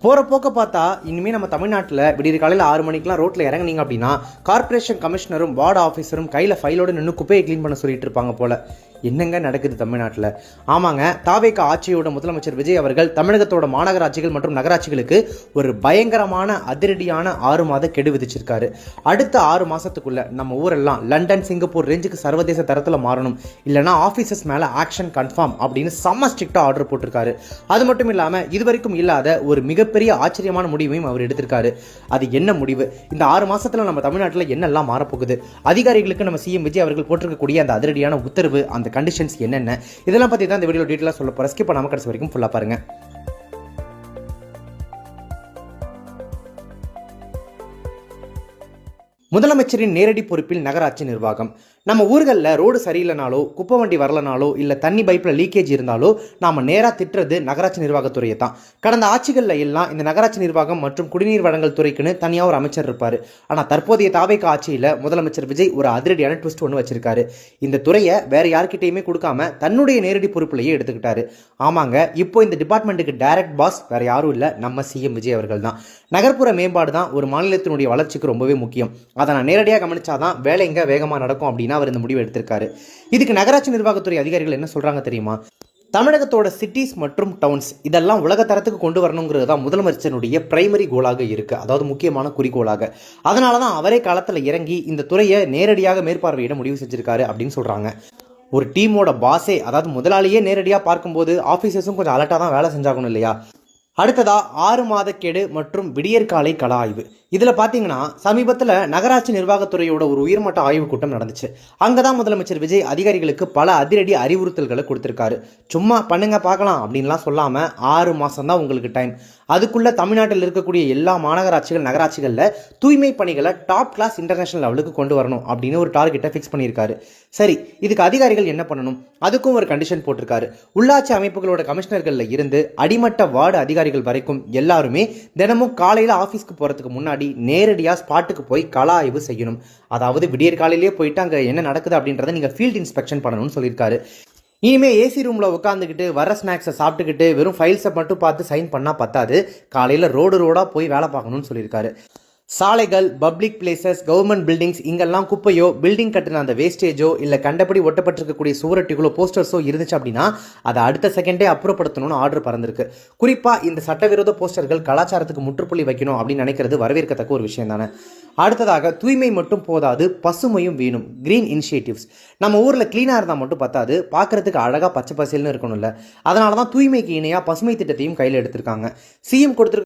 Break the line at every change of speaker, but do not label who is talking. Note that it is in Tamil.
போகிற போக்க பார்த்தா இனிமேல் நம்ம தமிழ்நாட்டில் விடிய காலையில் 6 மணிக்கெலாம் ரோட்டில் இறங்குனீங்க அப்படின்னா கார்ப்பரேஷன் கமிஷனரும் வார்டு ஆஃபீஸரும் கையில் ஃபைலோடு நின்று குப்பையை க்ளீன் பண்ண சொல்லிட்டு இருப்பாங்க போல. என்னங்க நடக்குது தமிழ்நாட்டில்? ஆமாங்க, தாவேக ஆட்சியோட முதலமைச்சர் விஜய் அவர்கள் தமிழகத்தோட மாநகராட்சிகள் மற்றும் நகராட்சிகளுக்கு ஒரு பயங்கரமான அதிரடியான 6 மாத கெடு விதிச்சிருக்காரு. அடுத்த 6 மாதத்துக்குள்ள நம்ம ஊரெல்லாம் லண்டன் சிங்கப்பூர் ரேஞ்சுக்கு சர்வதேச தரத்தில் மாறணும், இல்லைனா ஆஃபீஸஸ் மேலே ஆக்ஷன் கன்ஃபார்ம் அப்படின்னு செம்ம ஸ்ட்ரிக்டாக ஆர்டர் போட்டிருக்காரு. அது மட்டும் இல்லாமல் இதுவரைக்கும் இல்லாத ஒரு மிகப்பெரிய ஆச்சரியமான முடிவையும் அவர் எடுத்திருக்காரு. அது என்ன முடிவு? இந்த 6 மாசத்துல நம்ம தமிழ்நாட்டில் என்னெல்லாம் மாறப்போகுது, அதிகாரிகளுக்கு நம்ம சிஎம் விஜய் அவர்கள் போட்டிருக்கக்கூடிய அந்த அதிரடியான உத்தரவு, அந்த கண்டிஷன்ஸ் என்னென்ன, இதெல்லாம் பற்றி தான் இந்த வீடியோ டீட்டெயிலாக சொல்ல போகிறேன். ஸ்கிப் பண்ணாம கடைசி வரைக்கும் ஃபுல்லாக பாருங்க. முதலமைச்சரின் நேரடி பொறுப்பில் நகராட்சி நிர்வாகம். நம்ம ஊர்களில் ரோடு சரியில்லைனாலோ, குப்பை வண்டி வரலனாலோ, இல்லை தண்ணி பைப்பில் லீக்கேஜ் இருந்தாலோ நாம் நேராக திட்டுறது நகராட்சி நிர்வாகத்துறையை தான். கடந்த ஆட்சிகளில் எல்லாம் இந்த நகராட்சி நிர்வாகம் மற்றும் குடிநீர் வழங்கல் துறைக்குன்னு தனியாக ஒரு அமைச்சர் இருப்பார். ஆனால் தற்போதைய தாவேக ஆட்சியில் முதலமைச்சர் விஜய் ஒரு அதிரடியான ட்விஸ்ட் ஒன்று வச்சிருக்காரு. இந்த துறையை வேற யார்கிட்டையுமே கொடுக்காம தன்னுடைய நேரடி பொறுப்பிலேயே எடுத்துக்கிட்டாரு. ஆமாங்க, இப்போ இந்த டிபார்ட்மெண்ட்டுக்கு டைரக்ட் பாஸ் வேற யாரும் இல்லை, நம்ம சிஎம் விஜய் அவர்கள் தான். நகர்ப்புற மேம்பாடு தான் ஒரு மாநிலத்தினுடைய வளர்ச்சிக்கு ரொம்பவே முக்கியம். அதை நான் நேரடியாக கவனிச்சாதான் வேலைங்க வேகமாக நடக்கும் அப்படின்னு அவர் இந்த முடிவு எடுத்திருக்காரு. இதுக்கு நகராட்சி நிர்வாகத்துறை அதிகாரிகள் என்ன சொல்றாங்க தெரியுமா? தமிழகத்தோட சிட்டிஸ் மற்றும் டவுன்ஸ் இதெல்லாம் உலக தரத்துக்கு கொண்டு வரணுங்கிறது தான் முதலமைச்சருடைய பிரைமரி கோலாக இருக்கு, அதாவது முக்கியமான குறிக்கோளாக. அதனால தான் அவரே காலத்தில் இறங்கி இந்த துறையை நேரடியாக மேற்பார்வையிட முடிவு செஞ்சிருக்காரு அப்படின்னு சொல்றாங்க. ஒரு டீமோட பாஸே, அதாவது முதலாளியே நேரடியாக பார்க்கும்போது ஆஃபீஸர்ஸும் கொஞ்சம் அலர்ட்டாக தான் வேலை செஞ்சாகணும் இல்லையா? அடுத்ததா 6 மாத கெடு மற்றும் விடியற்காலை கள ஆய்வு. இதில் பார்த்தீங்கன்னா சமீபத்தில் நகராட்சி நிர்வாகத்துறையோட ஒரு உயர்மட்ட ஆய்வு கூட்டம் நடந்துச்சு. அங்கே தான் முதலமைச்சர் விஜய் அதிகாரிகளுக்கு பல அதிரடி அறிவுறுத்தல்களை கொடுத்துருக்காரு. சும்மா பண்ணுங்க பார்க்கலாம் அப்படின்லாம் சொல்லாமல் 6 மாதம் தான் உங்களுக்கு டைம். அதுக்குள்ளே தமிழ்நாட்டில் இருக்கக்கூடிய எல்லா மாநகராட்சிகள் நகராட்சிகளில் தூய்மை பணிகளை டாப் கிளாஸ் இன்டர்நேஷனல் லெவலுக்கு கொண்டு வரணும் அப்படின்னு ஒரு டார்கெட்டை ஃபிக்ஸ் பண்ணியிருக்காரு. சரி, இதுக்கு அதிகாரிகள் என்ன பண்ணணும்? அதுக்கும் ஒரு கண்டிஷன் போட்டிருக்காரு. உள்ளாட்சி அமைப்புகளோட கமிஷனர்களில் இருந்து அடிமட்ட வார்டு அதிகாரிகள் வரைக்கும் எல்லாருமே தினமும் காலையில் ஆஃபீஸ்க்கு போகிறதுக்கு முன்னாடி நேரடியாக ஸ்பாட்டுக்கு போய் கள ஆய்வு செய்யணும். அதாவது விடியற் காலையிலேயே போயிட்டு அங்கே என்ன நடக்குது அப்படின்றத நீங்கள் ஃபீல்ட் இன்ஸ்பெக்ஷன் பண்ணணும்னு சொல்லியிருக்காரு. இனிமே ஏசி ரூமில் உட்காந்துக்கிட்டு வர ஸ்நாக்ஸை சாப்பிட்டுக்கிட்டு வெறும் ஃபைல்ஸை மட்டும் பார்த்து சைன் பண்ணால் பத்தாது, காலையில் ரோடாக போய் வேலை பார்க்கணும்னு சொல்லியிருக்காரு. சாலைகள், பப்ளிக் பிளேசஸ், கவர்மெண்ட் பில்டிங்ஸ் இங்கெல்லாம் குப்பையோ, பில்டிங் கட்டின அந்த வேஸ்டேஜோ, இல்லை கண்டபடி ஒட்டப்பட்டிருக்கக்கூடிய சுவரொட்டிகளோ போஸ்டர்ஸோ இருந்துச்சு அப்படின்னா அதை அடுத்த செகண்டே அப்புறப்படுத்தணும்னு ஆர்டர் பறந்துருக்கு. குறிப்பாக இந்த சட்டவிரோத போஸ்டர்கள் கலாச்சாரத்துக்கு முற்றுப்புள்ளி வைக்கணும் அப்படின்னு நினைக்கிறது வரவேற்கத்தக்க ஒரு விஷயம் தானே. அடுத்ததாக தூய்மை மட்டும் போதாது, பசுமையும் வேணும். Green initiatives. நம்ம ஊரில் கிளீனாக இருந்தால் மட்டும் பத்தாது, பார்க்கறதுக்கு அழகாக பச்சை பசேல்னு இருக்கணும்ல. அதனால தான் தூய்மைக்கு இணையாக பசுமை திட்டத்தையும் கையில் எடுத்திருக்காங்க. சிஎம் கொடுத்துருக்க